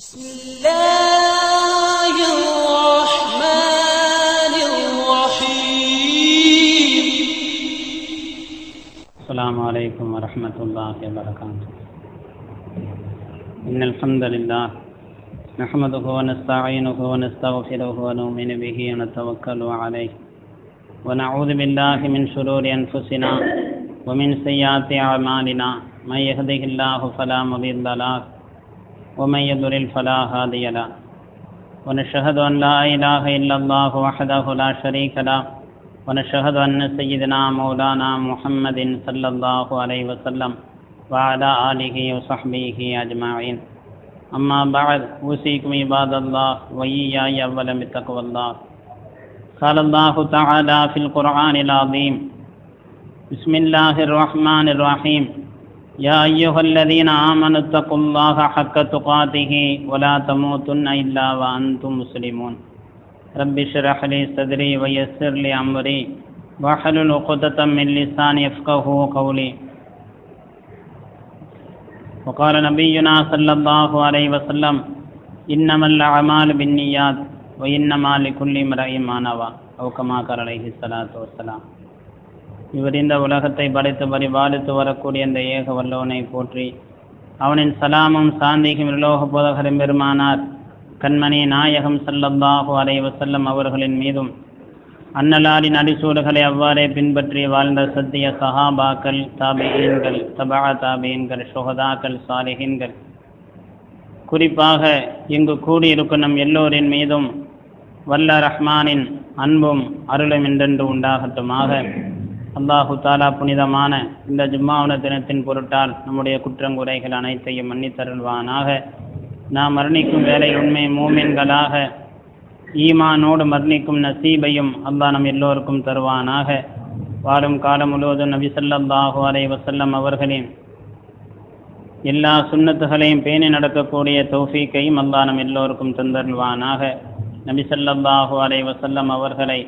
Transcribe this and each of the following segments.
بسم الله الرحمن الرحيم. السلام عليكم ورحمة الله وبركاته. إن الحمد لله نحمده ونستعينه ونستغفره ونؤمن به ونتوكل عليه ونعوذ بالله من شرور أنفسنا ومن سيئات أعمالنا من يهده الله فلا مضل له ومن يضلل فلا هادي له ونشهد أن لا إله إلا الله وحده لا شريك له ونشهد أن سيدنا مولانا محمد صلى الله عليه وسلم وعلى آله وصحبه أجمعين. أما بعد أوصيكم عباد الله وإياي أولا بتقوى الله. قال الله تعالى في القرآن العظيم: بسم الله الرحمن الرحيم. يا أيها الذين آمنوا اتقوا الله حق تقاته ولا تموتن إلا وأنتم مسلمون. رب اشرح لي صدري ويسر لي أمري واحلل عقدة من لساني يفقهوا قولي. وقال نبينا صلى الله عليه وسلم: إنما الأعمال بالنيات وإنما لكل امرئ ما نوى. أو كما قال عليه الصلاة والسلام. இவர் இந்த உலகத்தை படைத்து பரிபாலித்து வரக்கூடிய இந்த ஏக வல்லவனை போற்றி அவனின் சலாமும் சாந்திக்கும் விலோக போதகரும் பெருமானார் கண்மணி நாயகம் ஸல்லல்லாஹு அலைஹி வஸல்லம் அவர்களின் மீதும் அன்னலாரின் அடிசூடுகளை அவ்வாறே பின்பற்றி வாழ்ந்த சத்திய சஹாபாக்கள், தாபிஈன்கள், தபா தாபிஈன்கள், சுஹதாக்கள், சாலிஹீன்கள், குறிப்பாக இங்கு கூடியிருக்கும் நம் எல்லோரின் மீதும் வல்ல ரஹ்மானின் அன்பும் அருளும் என்றென்று உண்டாகட்டுமாக. அல்லாஹு தாலா புனிதமான இந்த ஜும்மாவுன தினத்தின் பொருட்டால் நம்முடைய குற்றங்குறைகள் அனைத்தையும் மன்னித்தருள்வானாக. நாம் மரணிக்கும் வேலை உண்மை மூமின்களாக ஈமானோடு மரணிக்கும் நசீபையும் அல்லாஹ் நம் எல்லோருக்கும் தருவானாக. வாழும் காலம் முழுவதும் நபி ஸல்லல்லாஹு அலைஹி வஸல்லம் அவர்களின் எல்லா சுன்னத்துகளையும் பேணி நடக்கக்கூடிய தௌஃபீக்கையும் அல்லாஹ் நம் எல்லோருக்கும் தந்தருள்வானாக. நபி ஸல்லல்லாஹு அலைஹி வஸல்லம் அவர்களை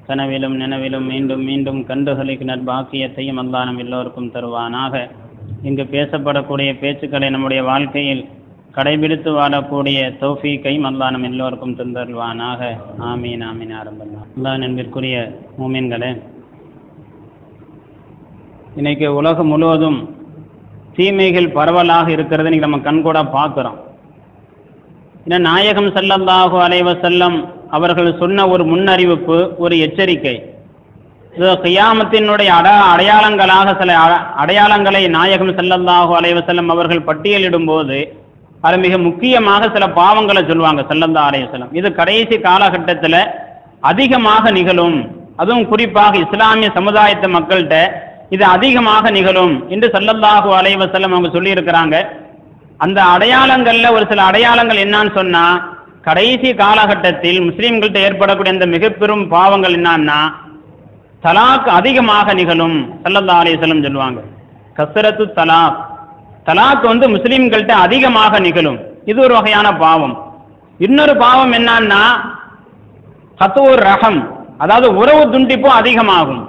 கனவிலும் நினைவிலும் மீண்டும் மீண்டும் கண்டுகளிக்கு நற்பாக்கியத்தையும் அல்லாஹ் நம் எல்லோருக்கும் தருவானாக. இங்கு பேசப்படக்கூடிய பேச்சுக்களை நம்முடைய வாழ்க்கையில் கடைபிடித்து வாழக்கூடிய தௌஃபீக்கையும் அல்லாஹ் நம் எல்லோருக்கும் தந்தருள்வானாக. ஆமீன் ஆமீன் ஆரம்பம். அல்லாஹ் நண்பிற்குரிய மூமின்களே, இன்னைக்கு உலகம் முழுவதும் தீமைகள் பரவலாக இருக்கிறது இன்னைக்கு நம்ம கண்கூட பார்க்குறோம். ஏன்னா நாயகம் ஸல்லல்லாஹு அலைஹி வஸல்லம் அவர்கள் சொன்ன ஒரு முன்னறிவிப்பு, ஒரு எச்சரிக்கை. இது கியாமத்தினுடைய அடையாளங்களாக சில அடையாளங்களை நாயகம் ஸல்லல்லாஹு அலைஹி வஸல்லம் அவர்கள் பட்டியலிடும் போது அது மிக முக்கியமாக சில பாவங்களை சொல்லுவாங்க ஸல்லல்லாஹு அலைஹி வஸல்லம். இது கடைசி காலகட்டத்தில் அதிகமாக நிகழும், அதுவும் குறிப்பாக இஸ்லாமிய சமுதாயத்து மக்கள்கிட்ட இது அதிகமாக நிகழும் என்று ஸல்லல்லாஹு அலைஹி வஸல்லம் அவங்க சொல்லியிருக்கிறாங்க. அந்த அடையாளங்கள்ல ஒரு சில அடையாளங்கள் என்னன்னு சொன்னா, கடைசி காலகட்டத்தில் முஸ்லீம்கள்ட்ட ஏற்படக்கூடிய அந்த மிக பெரும் பாவங்கள் என்னன்னா தலாக் அதிகமாக நிகழும் ஸல்லல்லாஹு அலைஹி வஸல்லம் சொல்லுவாங்க. கஸ்ரத்து தலாக், தலாக் முஸ்லீம்கள்ட்ட அதிகமாக நிகழும். இது ஒரு வகையான பாவம். இன்னொரு பாவம் என்னன்னா கத்வுர் ரஹம், அதாவது உறவு துண்டிப்பும் அதிகமாகும்.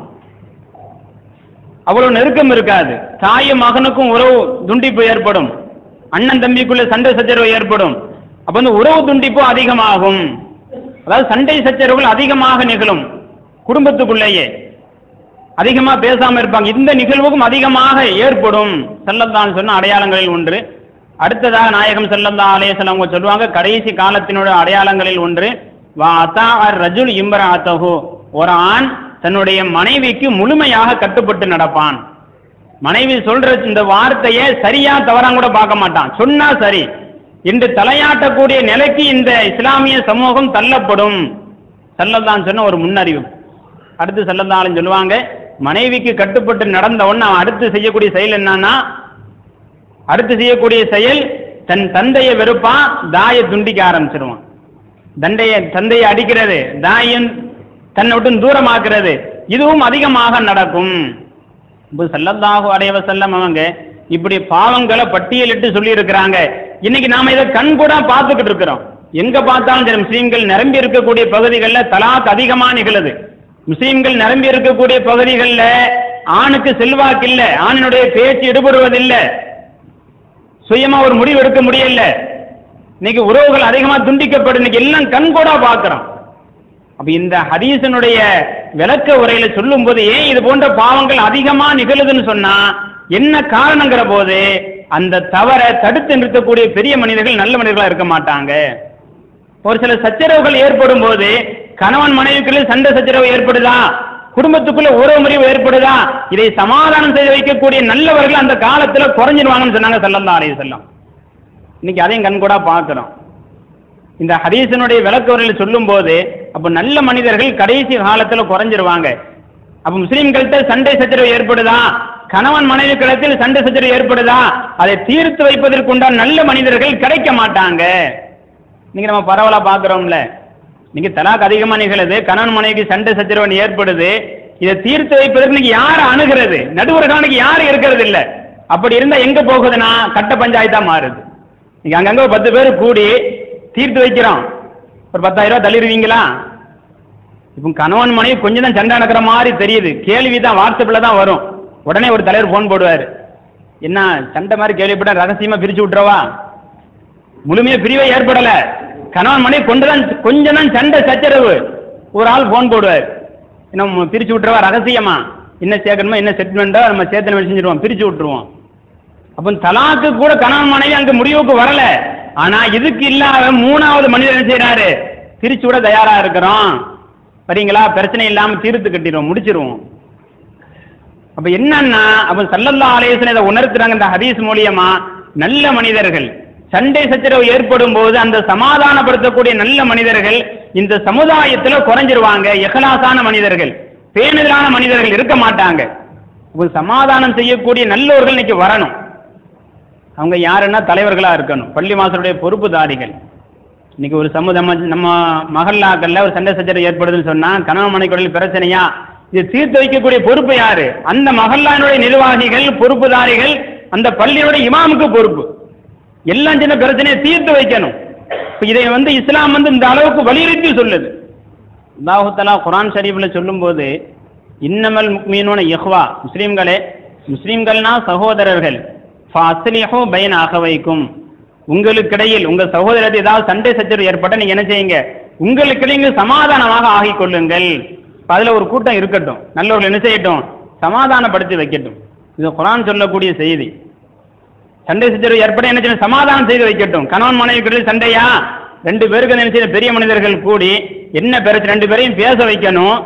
அவ்வளவு நெருக்கம் இருக்காது. தாயும் மகனுக்கும் உறவு துண்டிப்பு ஏற்படும், அண்ணன் தம்பிக்குள்ள சண்டை சச்சரவு ஏற்படும். அப்ப உறவு துண்டிப்பு அதிகமாகும், அதாவது சண்டை சச்சரவுகள் அதிகமாக நிகழும். குடும்பத்துக்குள்ளேயே அதிகமா பேசாம இருப்பாங்க. இந்த நிகழ்வுக்கும் அதிகமாக ஏற்படும் ஸல்லல்லாஹு சொன்ன அடையாளங்களில் ஒன்று. அடுத்ததாக நாயகம் ஸல்லல்லாஹு அலைஹி வஸல்லம் அவங்க சொல்லுவாங்க, கடைசி காலத்தினுடைய அடையாளங்களில் ஒன்று வா அத்தா அர் ரஜுல் இம்ரஅத்தஹு, ஒரு ஆண் தன்னுடைய மனைவிக்கு முழுமையாக கட்டுப்பட்டு நடப்பான். மனைவி சொல்ற இந்த வார்த்தையை சரியா தவறாங்க கூட பார்க்க மாட்டான், சொன்னா சரி என்று தலையாட்டக்கூடிய நிலைக்கு இந்த இஸ்லாமிய சமூகம் தள்ளப்படும் ஸல்லல்லாஹு சொன்ன ஒரு முன்னறிவு. அடுத்து ஸல்லல்லாஹு சொல்லுவாங்க, மனைவிக்கு கட்டுப்பட்டு நடந்த உடனே அடுத்து செய்யக்கூடிய செயல் என்னன்னா, அடுத்து செய்யக்கூடிய செயல் தன் தந்தையை வெறுப்பான், தாயை துண்டிக்க ஆரம்பிச்சிருவான். தந்தையை அடிக்கிறது, தாயின் தன்னை விட்டு தூரமாக்குறது, இதுவும் அதிகமாக நடக்கும். ஸல்லல்லாஹு அலைஹி வஸல்லம் அவங்க இப்படி பாவங்களை பட்டியலிட்டு சொல்லி இருக்கிறாங்க. இன்னைக்கு நாம இதை கண் கூட பார்த்துக்கிட்டு இருக்கிறோம். எங்க பார்த்தாலும் சரி, முஸ்லீம்கள் நிரம்பி இருக்கக்கூடிய பகுதிகளில் தலாக் அதிகமா நிகழுது. முஸ்லீம்கள் நிரம்பி இருக்கக்கூடிய பகுதிகளில் ஆணுக்கு செல்வாக்கு இல்லை, ஆணினுடைய பேச்சு ஈடுபடுவதில்லை, சுயமா ஒரு முடிவு எடுக்க முடியல. இன்னைக்கு உறவுகள் அதிகமா துண்டிக்கப்படும், இன்னைக்கு எல்லாம் கண்கூடா பார்க்கிறோம். அப்ப இந்த ஹதீஸினுடைய விளக்க உரையில சொல்லும் போது ஏன் இது போன்ற பாவங்கள் அதிகமா நிகழுதுன்னு சொன்னா என்ன காரணங்கிற போது அந்த தவறை தடுத்து நிறுத்தக்கூடிய பெரிய மனிதர்கள் நல்ல மனிதர்களா இருக்க மாட்டாங்க. ஒரு சில சச்சரவுகள் ஏற்படும் போது கணவன் மனைவிக்குள்ள சண்டை சச்சரவு ஏற்படுதா, குடும்பத்துக்குள்ள உறவு முறிவு ஏற்படுதா, இதை சமாதானம் செய்து வைக்கக்கூடிய நல்லவர்கள் அந்த காலத்துல குறைஞ்சிருவாங்கன்னு சொன்னாங்க ஸல்லல்லாஹு அலைஹி வஸல்லம். இன்னைக்கு அதையும் கண்கூடா பார்க்கிறோம். இந்த ஹதீஸினுடைய விளக்க உரையில் சொல்லும் போது அப்ப நல்ல மனிதர்கள் கடைசி காலத்துல குறைஞ்சிருவாங்க. அப்ப முஸ்லிம்கள்ட்ட சண்டை சச்சரவு ஏற்படுதா, கணவன் மனைவி கிடத்தில் சண்டை சச்சரவு ஏற்படுதா, அதை தீர்த்து வைப்பதற்குண்டான நல்ல மனிதர்கள் கிடைக்க மாட்டாங்க. நீங்க நம்ம பரவலா பாக்குறோம்ல, நீங்க தலாக் அதிகமா நிகழுது, கணவன் மனைவிக்கு சண்டை சச்சரவு ஏற்படுது, இதை தீர்த்து வைப்பதற்கு நீங்க யார அணுகிறது, நடுவர்களுக்கு யாரும் இருக்கிறது இல்ல. அப்படி இருந்தா எங்க போகுதுன்னா கட்ட பஞ்சாயத்தா மாறுது. நீங்க அங்கங்க 10 பேர் கூடி தீர்த்து வைக்கிறோம், ஒரு 10,000 ரூபாய் தள்ளிடுவீங்களா? இப்போ கணவன் மனைவி கொஞ்சம் தான் சண்டை நடக்கிற மாதிரி தெரியுது, கேள்வி தான் வாட்ஸ்அப்ல தான் வரும். உடனே ஒரு தலைவர் போன் போடுவாரு, என்ன சண்டை மாதிரி கேள்விப்பட்ட ரகசியமா பிரிச்சு விட்டுறவா? முழுமையா பிரிவே ஏற்படல, கணவன் மனைவி கொஞ்சம் தான் சண்டை சச்சரவு, ஒரு ஆள் போன் போடுவார், என்ன பிரிச்சு விட்டுறவா ரகசியமா, என்ன சேர்க்கணுமோ என்ன செட்டில்மெண்டோ நம்ம சேர்த்து செஞ்சிருவோம், பிரிச்சு விட்டுருவோம். அப்ப தலாக்கு கூட கணவன் மனைவி அங்க முடிவுக்கு வரல, ஆனா இதுக்கு இல்லாத 3வது மனிதர் என்ன செய்யறாரு, பிரிச்சு விட தயாரா இருக்கிறோம், சரிங்களா, பிரச்சனை இல்லாம தீர்த்து கட்டிடுவோம், முடிச்சிருவோம். அப்ப என்னன்னா அப்ப ஸல்லல்லாஹு அலைஹி வஸல்லம் இதை உணர்த்துறாங்க இந்த ஹதீஸ் மூலியமா. நல்ல மனிதர்கள் சண்டை சச்சரவு ஏற்படும் போது அந்த சமாதானப்படுத்தக்கூடிய நல்ல மனிதர்கள் இந்த சமுதாயத்துல குறைஞ்சிருவாங்க. இஹ்லாஸான மனிதர்கள், பேணுதலான மனிதர்கள் இருக்க மாட்டாங்க. சமாதானம் செய்யக்கூடிய நல்லவர்கள் இன்னைக்கு வரணும். அவங்க யாருன்னா தலைவர்களா இருக்கணும், பள்ளி வாசலுடைய பொறுப்புதாரிகள். இன்னைக்கு ஒரு நம்ம மஹல்லாக்கள்ல ஒரு சண்டை சச்சரவு ஏற்படுதுன்னு சொன்னா கணவன் மனைவிக்குள்ள பிரச்சனையா, இது தீர்த்து வைக்கக்கூடிய பொறுப்பு யாரு? அந்த மஹல்லானுடைய நிர்வாகிகள், பொறுப்புதாரிகள், அந்த பள்ளியோட இமாமுக்கு பொறுப்பு. எல்லாம் சின்ன பிரச்சனையை தீர்த்து வைக்கணும். இதை இஸ்லாம் இந்த அளவுக்கு வலியுறுத்தி சொல்லுது. அல்லாஹ் தஆலா குர்ஆன் ஷரீஃப்ல சொல்லும் போது இன்னமல் முஃமினூன இஹ்வா, முஸ்லிம்களே, முஸ்லிம்கள்னா சகோதரர்கள், ஃபஅஸ்லிஹு பைன அகவைக்கும், உங்களுக்கிடையில் உங்க சகோதரத்தை ஏதாவது சண்டை சச்சரவு ஏற்பட்ட நீங்க என்ன செய்யுங்க, உங்களுக்கிடையே சமாதானமாக ஆகிக் கொள்ளுங்கள். அதுல ஒரு கூட்டம் இருக்கட்டும், நல்லவர்கள் என்ன செய்யட்டும், சமாதானப்படுத்தி வைக்கட்டும். இது குர்ஆன் சொல்லக்கூடிய செய்தி. சண்டை சச்சரவு ஏற்பட என்ன செய்யணும், சமாதானம் செய்து வைக்கட்டும். கணவன் மனைவிக்கிடையில் சண்டையா, 2 பேருக்கு என்ன செய்ய, பெரிய மனிதர்கள் கூடி என்ன பிரச்சனை 2 பேரையும் பேச வைக்கணும்.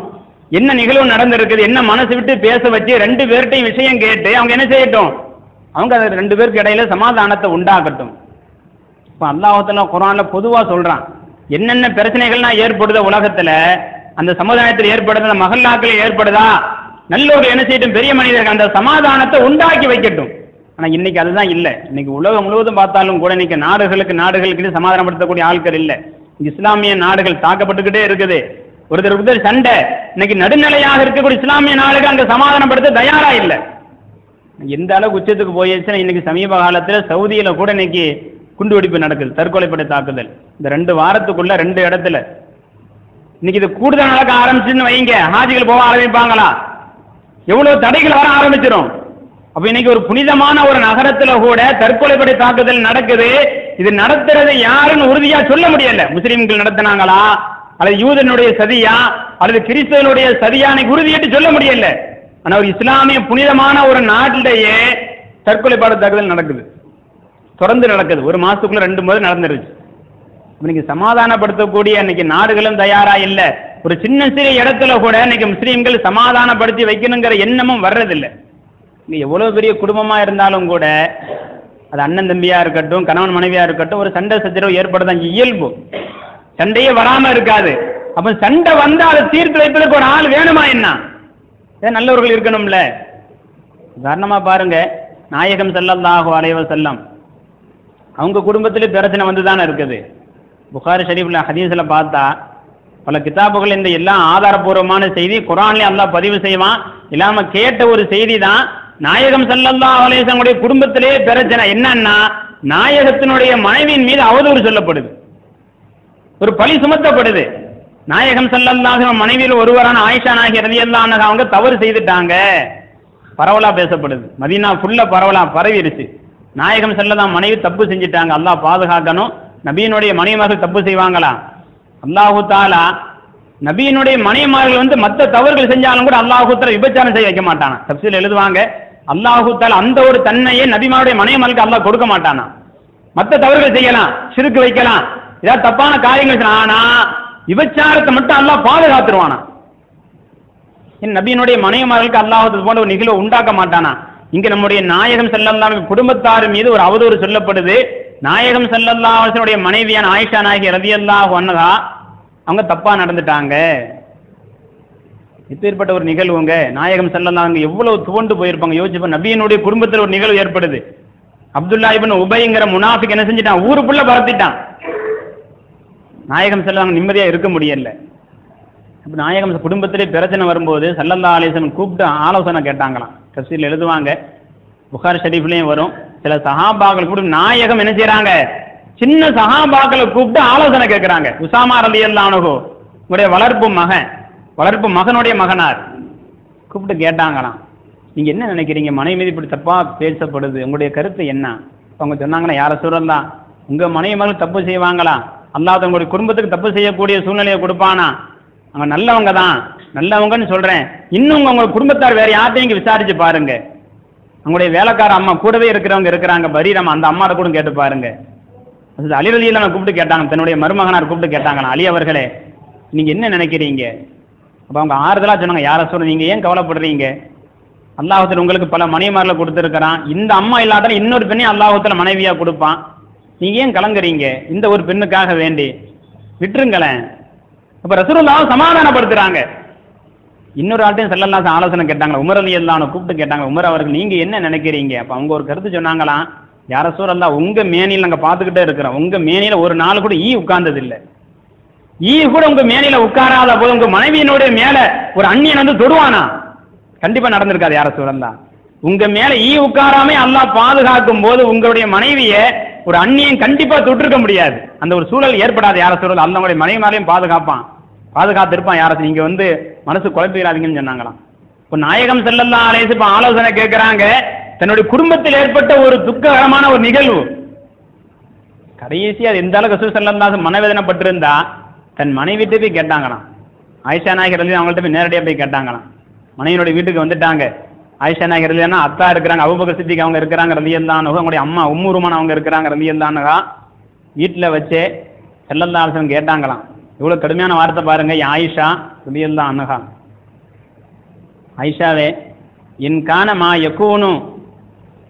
என்ன நிகழ்வு நடந்திருக்குது, என்ன மனசு விட்டு பேச வச்சு 2 பேர்கிட்டையும் விஷயம் கேட்டு அவங்க என்ன செய்யட்டும், அவங்க 2 பேருக்கு இடையில சமாதானத்தை உண்டாக்கட்டும். இப்போ அல்லாஹ் தஆலா குர்ஆன்ல பொதுவா சொல்றான், என்னென்ன பிரச்சனைகள்லாம் ஏற்படுதோ உலகத்துல, அந்த சமுதாயத்தில் ஏற்படுதா, அந்த மஹல்லாக்களில் ஏற்படுதா, நல்லவர்கள் என்ன செய்யட்டும், பெரிய மனிதர்கள் அந்த சமாதானத்தை உண்டாக்கி வைக்கட்டும். ஆனா இன்னைக்கு அதுதான் இல்லை. இன்னைக்கு உலகம் முழுவதும் பார்த்தாலும் கூட இன்னைக்கு நாடுகளுக்கு சமாதானப்படுத்தக்கூடிய ஆட்கள் இல்லை. இஸ்லாமிய நாடுகள் தாக்கப்பட்டுக்கிட்டே இருக்குது. ஒருத்தர் சண்டை, இன்னைக்கு நடுநிலையாக இருக்கக்கூடிய இஸ்லாமிய நாடுகள் அங்க சமாதானப்படுத்த தயாரா இல்லை. எந்த அளவுக்கு உச்சத்துக்கு போயிடுச்சுன்னா இன்னைக்கு சமீப காலத்துல சவுதியில கூட இன்னைக்கு குண்டுவெடிப்பு நடக்குது, தற்கொலைப்படை தாக்குதல். இந்த 2 வாரத்துக்குள்ள 2 இடத்துல. இன்னைக்கு இது கூடுதல் நடக்க ஆரம்பிச்சுன்னு வைங்க, ஹாஜிகள் போக ஆரம்பிப்பாங்களா, எவ்வளவு தடைகள் வர ஆரம்பிச்சிடும். அப்ப இன்னைக்கு ஒரு புனிதமான ஒரு நகரத்துல கூட தற்கொலைப்படை தாக்குதல் நடக்குது. இது நடத்துறது யாருன்னு உறுதியா சொல்ல முடியல. முஸ்லிம்கள் நடத்தினாங்களா, அல்லது யூதனுடைய சதியா, அல்லது கிறிஸ்தவனுடைய சதியா, உறுதியிட்டு சொல்ல முடியல. ஆனா ஒரு இஸ்லாமிய புனிதமான ஒரு நாட்டிலேயே தற்கொலைப்படை தாக்குதல் நடக்குது, தொடர்ந்து நடக்குது. ஒரு மாசத்துக்குள்ள 2 முறை நடந்துருச்சு. இன்னைக்கு சமாதானப்படுத்தக்கூடிய இன்னைக்கு நாடுகளும் தயாரா இல்ல. ஒரு சின்ன சிறிய இடத்துல கூட இன்னைக்கு முஸ்லீம்கள் சமாதானப்படுத்தி வைக்கணுங்கிற எண்ணமும் வர்றதில்லை. நீ எவ்வளவு பெரிய குடும்பமா இருந்தாலும் கூட, அது அண்ணன் தம்பியா இருக்கட்டும், கணவன் மனைவியா இருக்கட்டும், ஒரு சண்டை சச்சரவு ஏற்படுதான் இயல்பு. சண்டையே வராம இருக்காது. அப்ப சண்டை வந்தா அதை தீர்த்து வைப்பதற்கு ஒரு ஆள் வேணுமா என்ன? நல்லவர்கள் இருக்கணும்ல. உதாரணமா பாருங்க, நாயகம் ஸல்லல்லாஹு அலைஹி வஸல்லம் அவங்க குடும்பத்திலே பிரச்சனை வந்துதானே இருக்குது. புகாரி ஷரீஃப்ல ஹதீஸ்ல பார்த்தா பல கிதாபுகள் இந்த எல்லாம் ஆதாரபூர்வமான செய்தி குர்ஆன்ல அல்லாஹ் பதிவு செய்வான். இல்லாம கேட்ட ஒரு செய்தி தான், நாயகம் ஸல்லல்லாஹு அலைஹி வஸல்லம் குடும்பத்திலே பிரச்சனை என்னன்னா, நாயகத்தினுடைய மனைவியின் மீது அவதூறு சொல்லப்படுது, ஒரு பழி சுமத்தப்படுது. நாயகம் ஸல்லல்லாஹு அலைஹி வஸல்லம் மனைவியில் ஒருவரான ஆயிஷா நாயகி ரலியல்லாஹு அன்ஹா அவங்க தவறு செய்துட்டாங்க, பரவலா பேசப்படுது. மதீனா ஃபுல்லா பரவலா பரவிருச்சு. நாயகம் ஸல்லல்லாஹு மனைவி தப்பு செஞ்சிட்டாங்க, அல்லாஹ் பாதுகாக்கணும். நபியினுடைய மனைவிமார்கள் தப்பு செய்வாங்களா? அல்லாஹு தாலா நபியினுடைய மனைவிமார்கள் மற்ற தவறுகள் செஞ்சாலும் கூட அல்லாஹு தாலா விபச்சாரம் செய்ய வைக்க மாட்டானா. தப்சீல் எழுதுவாங்க, அல்லாஹு தாலா அந்த ஒரு தன்மையை நபிமாருடைய மனைவிமார்களுக்கு அல்லாஹ் கொடுக்க மாட்டானா. மற்ற தவறுகள் செய்யலாம், சிறுக்கு வைக்கலாம், ஏதாவது தப்பான காரியங்கள், ஆனா விபச்சாரத்தை மட்டும் அல்லாஹ் பாதுகாத்துருவானா. நபியினுடைய மனைவிமார்களுக்கு அல்லாஹ் போன்ற ஒரு நிகழ்வு உண்டாக்க மாட்டானா. இங்க நம்முடைய நாயகம் ஸல்லல்லாஹு அலைஹி குடும்பத்தார் மீது ஒரு அவதூறு சொல்லப்படுது. நாயகம் ஸல்லல்லாஹு அலைஹி வஸல்லம் மனைவியான ஆயிஷா நாயகி ரலியல்லாஹு அன்ஹா அவங்க தப்பா நடந்துட்டாங்க. இப்பேற்பட்ட ஒரு நிகழ்வுங்க நாயகம் ஸல்லல்லாஹு அலைஹி எவ்வளவு துவண்டு போயிருப்பாங்க யோசிச்சு. நபியினுடைய குடும்பத்தில் ஒரு நிகழ்வு ஏற்படுது. அப்துல்லா இப்னு உபைங்கிற முனாஃபிக் என்ன செஞ்சிட்டான், ஊருக்குள்ள பரத்திட்டான். நாயகம் ஸல்லல்லாஹு அலைஹி நிம்மதியா இருக்க முடியல. நாயகம் குடும்பத்திலே பிரச்சனை வரும்போது ஸல்லல்லாஹு அலைஹி வஸல்லம் கூப்பிட்டு ஆலோசனை கேட்டாங்களாம். தஃசீர்ல எழுதுவாங்க, புகாரி ஷரீஃப்லயும் வரும். சில சஹாபாக்கள் கூட நாயகம் என்ன செய்யறாங்க, சின்ன சஹாபாக்களை கூப்பிட்டு ஆலோசனை கேட்கிறாங்க. உசாமா ரலியல்லாஹு அன்ஹு உங்களுடைய வளர்ப்பு மகனுடைய மகனார் கூப்பிட்டு கேட்டாங்களாம், நீங்க என்ன நினைக்கிறீங்க, மனைவி மீது இப்படி தப்பா பேசப்படுது, உங்களுடைய கருத்து என்ன? அவங்க சொன்னாங்களா, யார சூழல்லாம் உங்க மனைவி மகள் தப்பு செய்வாங்களா? அல்லாஹ் உங்களுடைய குடும்பத்துக்கு தப்பு செய்யக்கூடிய சூழ்நிலையை கொடுப்பானா? அவங்க நல்லவங்க தான், நல்லவங்கன்னு சொல்றேன். இன்னும் உங்க குடும்பத்தார் வேற யார்ட்டையும் இங்க விசாரிச்சு பாருங்க. அவங்களுடைய வேலைக்கார அம்மா கூடவே இருக்கிறவங்க இருக்கிறாங்க, பரீரம்மா, அந்த அம்மாட்ட கூட கேட்டு பாருங்க. அலி ரலியல்லாஹு கூப்பிட்டு கேட்டாங்க, தன்னுடைய மருமகனார் கூப்பிட்டு கேட்டாங்களா, அலி அவர்களே நீங்க என்ன நினைக்கிறீங்க? அப்ப அவங்க ஆறுதலா சொன்னாங்க, யார சொல்ற, நீங்க ஏன் கவலைப்படுறீங்க? அல்லாஹ்வுத்தாலா உங்களுக்கு பல மனைவிமார்களை கொடுத்துருக்கிறான். இந்த அம்மா இல்லாட்டாலும் இன்னொரு பெண்ணை அல்லாஹ்வுத்தாலா மனைவியா கொடுப்பான். நீங்க ஏன் கலங்குறீங்க? இந்த ஒரு பெண்ணுக்காக வேண்டி விட்டுருங்களேன். அப்ப ரசூலுல்லாஹ் சமாதானப்படுத்துறாங்க. இன்னொரு ஆள்கிட்டையும் ஸல்லல்லாஹு ஆலோசனை கேட்டாங்க, உமர் ரலியல்லாஹு கூப்பிட்டு கேட்டாங்க, உமர் அவர்கள் நீங்க என்ன நினைக்கிறீங்க? அப்ப அவங்க ஒரு கருத்து சொன்னாங்களாம், யார ரசூலல்லாஹ் உங்க மேனியில் நாங்க பார்த்துக்கிட்டே இருக்கிறோம், உங்க மேனியில ஒரு நாள் கூட ஈ உட்கார்ந்தது இல்லை. ஈ கூட உங்க மேனியில உட்காராத போது உங்க மனைவியினுடைய மேல ஒரு அந்நியன் தொடுவானா? கண்டிப்பா நடந்திருக்காது. யார ரசூலல்லாஹ் உங்க மேல ஈ உட்காராமே அல்லாஹ் பாதுகாக்கும் போது உங்களுடைய மனைவிய ஒரு அந்நியன் கண்டிப்பா தொட்டிருக்க முடியாது. அந்த ஒரு சூழல் ஏற்படாது. யார சூழல் அல்லாஹ்வுடைய மனைவி மேலையும் பாதுகாத்திருப்பான். யார நீங்க மனசு குழப்பிடாதீங்கன்னு சொன்னாங்களாம். இப்போ நாயகம் ஸல்லல்லாஹு அலைஹி வஸல்லம் ஆலோசனை கேட்கிறாங்க. தன்னுடைய குடும்பத்தில் ஏற்பட்ட ஒரு துக்ககரமான ஒரு நிகழ்வு, கடைசி அது எந்த அளவுக்கு ரசூல் ஸல்லல்லாஹு அலைஹி மனவேதனைப்பட்டிருந்தா தன் மனைவிட்டு போய் கேட்டாங்களாம். ஆயிஷா நாயகி ரலியல்லாஹு அவங்கள்ட்ட போய் நேரடியாக போய் கேட்டாங்களாம். மனைவியோட வீட்டுக்கு வந்துட்டாங்க. ஆயிஷா நாயகி ரலியல்லாஹு அத்தா இருக்கிறாங்க, அபூபக்கர் சித்திக் அவங்க இருக்கிறாங்க ரலியல்லாஹு அன்ஹு, அவங்களுடைய அம்மா உம்மு ருமான் அவங்க இருக்கிறாங்க ரலியல்லாஹு அன்ஹா. வீட்டில் வச்சு ஸல்லல்லாஹு அலைஹி வஸல்லம் கேட்டாங்களாம். இவ்வளவு கடுமையான வார்த்தை பாருங்க, ஆயிஷா ரலியல்லாஹு அன்ஹா, ஆயிஷாவே என் காணமா யக்கூனும்,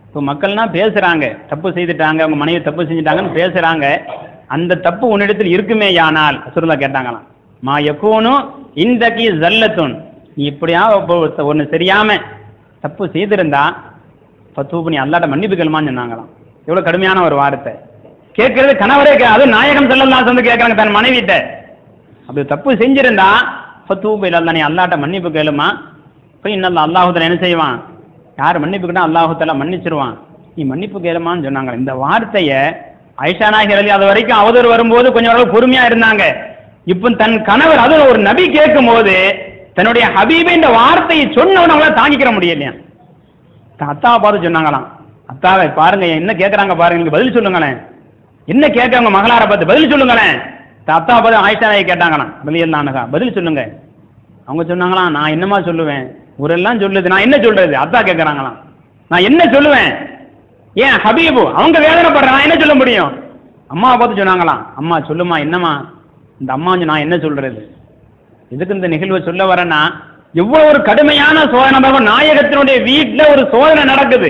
இப்போ மக்கள்னா பேசுறாங்க, தப்பு செய்துட்டாங்க, அவங்க மனைவி தப்பு செஞ்சுட்டாங்கன்னு பேசுறாங்க, அந்த தப்பு உன்னிடத்தில் இருக்குமே யானால் ரசூலுல்லாஹ் கேட்டாங்களாம். மா யக்கூனும் இந்தகி ஜல்லத்துன், நீ இப்படியா ஒன்று தெரியாம தப்பு செய்திருந்தா பத்தூப்பு நீ அல்லாட்ட மன்னிப்பு கேளுமான்னு சொன்னாங்களாம். எவ்வளவு கடுமையான ஒரு வார்த்தை. கேட்கறது கணவரே, அது நாயகம் ஸல்லல்லாஹு அலைஹி வஸல்லம் கேட்கறாங்க தன் மனைவிட்ட. அப்படி தப்பு செஞ்சிருந்தா பத்தூப்பு இல்ல, நீ அல்லாட்ட மன்னிப்பு கேளுமா. இப்போ இன்னும் அல்லாஹு தஆலா என்ன செய்வான், யார் மன்னிப்பு கேட்டா அல்லாஹு தஆலா மன்னிச்சிருவான், நீ மன்னிப்பு கேளுமான்னு சொன்னாங்க. இந்த வார்த்தையை ஆயிஷா நாயகி ரலியல்லாஹு அது வரைக்கும் அவதூறு வரும்போது கொஞ்சம் அளவு பொறுமையா இருந்தாங்க. இப்போ தன் கணவர், அது ஒரு நபி கேட்கும் போது தன்னுடைய ஹபீபை இந்த வார்த்தையை சொன்னவனால தாங்கிக்கிற முடியலையா. அத்தாவை பார்த்து சொன்னாங்களாம், அத்தாவை பாருங்க என்ன கேட்கறாங்க பாருங்க, எனக்கு பதில் சொல்லுங்களேன், என்ன கேட்கறவங்க மகளாரை பார்த்து பதில் சொல்லுங்களேன். அத்தாவை பார்த்து ஆயிஷா நாயகி கேட்டாங்களாம் ரலியல்லாஹு அன்ஹா, பதில் சொல்லுங்க. அவங்க சொன்னாங்களாம், நான் என்னமா சொல்லுவேன், ஊரெல்லாம் சொல்லுது, நான் என்ன சொல்றது? அத்தா கேட்கறாங்களாம், நான் என்ன சொல்லுவேன், ஏன் ஹபீபு அவங்க வேதனைப்படுற, நான் என்ன சொல்ல முடியும்? அம்மாவை பார்த்து சொன்னாங்களாம், அம்மா சொல்லுமா, என்னம்மா இந்த அம்மா நான் என்ன சொல்றது? எதுக்கு இந்த நிகழ்வை சொல்ல வரேன்னா, எவ்வளவு ஒரு கடுமையான சோதனை. நாயகத்தினுடைய வீட்டில் ஒரு சோதனை நடக்குது,